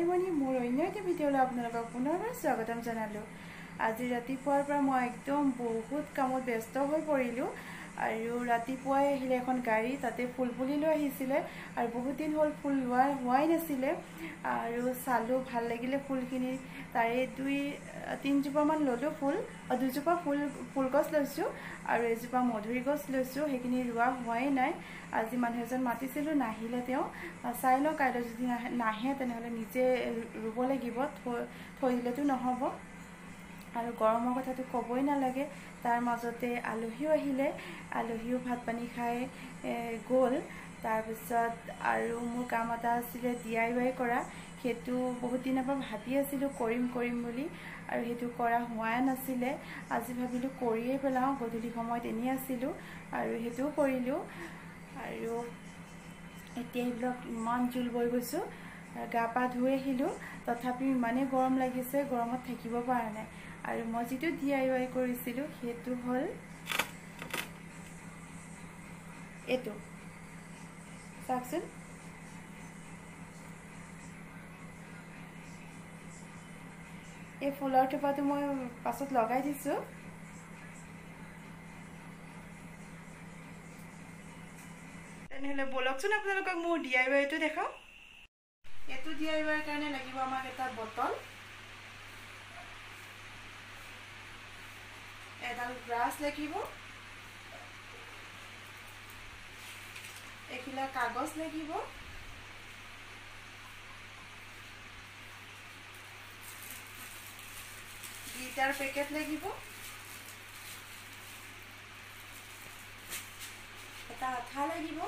ভাই-ভনী মোৰ অন্য এটা ভিডিঅ'লৈ আপোনালোকক পুনৰবাৰ স্বাগতম জনালোঁ। আজি ৰাতিপুৱাৰ পৰা মই একদম বহুত কামত ব্যস্ত হৈ পৰিলোঁ আৰু ৰাতিপুৱাই আহিলে এখন গাড়ী, তাতে ফুল পুলি লৈ আহিছিলে আৰু বহুত দিন হ'ল ফুল হোৱাই নাছিলে আৰু চালোঁ, ভাল লাগিলে ফুলখিনি। তাৰে 2-3 জোপামান ল'লোঁ ফুল, 2 জোপা ফুলগছ লৈছোঁ আৰু এজোপা মধুৰি গছ লৈছোঁ। সেইখিনি ৰোৱা হোৱাই নাই। আজি মানুহ এজন মাতিছিলোঁ, নাহিলে তেওঁ। চাই লওঁ, কাইলৈ যদি নাহে তেনেহ'লে নিজে ৰুব লাগিব, থৈ দিলেতো নহ'ব। আৰু গৰমৰ কথাটো ক'বই নালাগে। তাৰ মাজতে আলহীও আহিলে, আলহীও ভাত পানী খাই গ'ল। তাৰপিছত আৰু মোৰ কাম এটা আছিলে DIY কৰা, সেইটো বহুত দিনৰ পৰা ভাবি আছিলোঁ কৰিম বুলি, আৰু সেইটো কৰা হোৱাই নাছিলে। আজি ভাবিলোঁ কৰিয়েই পেলাওঁ, গধূলি সময়ত এনেই আছিলোঁ আৰু সেইটোও কৰিলোঁ। আৰু এতিয়া এইবিলাক ইমান জোল বৈ গৈছোঁ, গা পা ধুই আহিলোঁ, তথাপিও ইমানেই গৰম লাগিছে, গৰমত থাকিব পৰা নাই। আৰু মই যিটো DIY কৰিছিলোঁ সেইটো হ'ল এইটো, চাওকচোন। এই ফুলৰ থোপাটো মই পাছত লগাই দিছোঁ। তেনেহ'লে বলকচোন আপোনালোকক মোৰ DIYটো দেখাওঁ। এইটো DIYৰ কাৰণে লাগিব আমাক এটা বটল, এডাল ব্ৰাছ লাগিব, এইখিলা কাগজ লাগিব, গ্লিটাৰ পেকেট লাগিব, এটা আঠা লাগিব,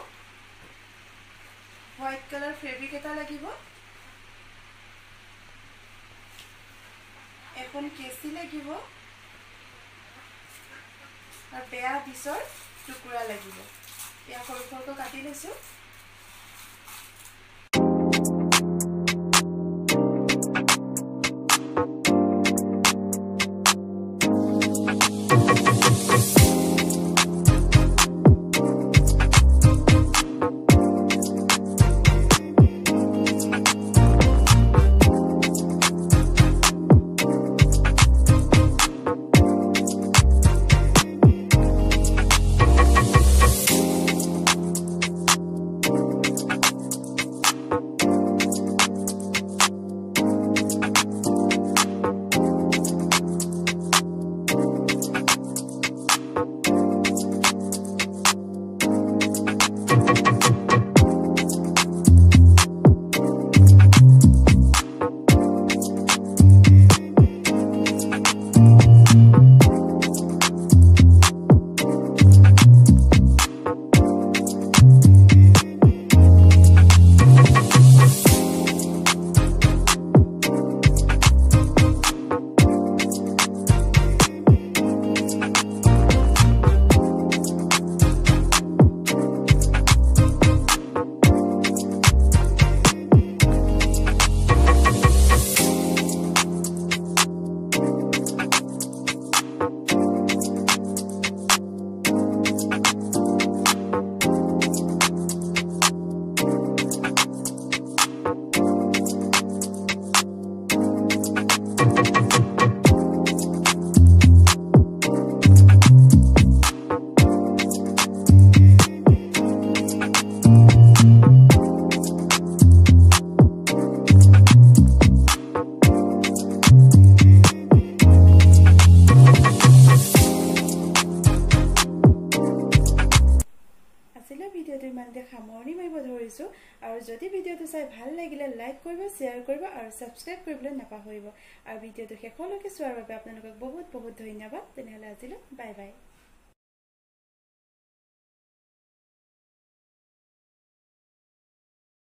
হোৱাইট কালাৰ ফেব্ৰিক এটা লাগিব, এখন কেঁচি লাগিব আৰু বেয়া ডিছৰ টুকুৰা লাগিব। এয়া সৰু সৰুকৈ কাটি লৈছোঁ। ভিডিঅ'টো ইমানতে সামৰণি মাৰিব ধৰিছোঁ, আৰু যদি ভিডিঅ'টো চাই ভাল লাগিলে লাইক কৰিব, শ্বেয়াৰ কৰিব আৰু ছাবস্ক্ৰাইব কৰিবলৈ নাপাহৰিব। আৰু ভিডিঅ'টো শেষলৈকে চোৱাৰ বাবে আপোনালোকক বহুত বহুত ধন্যবাদ। তেনেহ'লে আজিলৈ বাই বাই।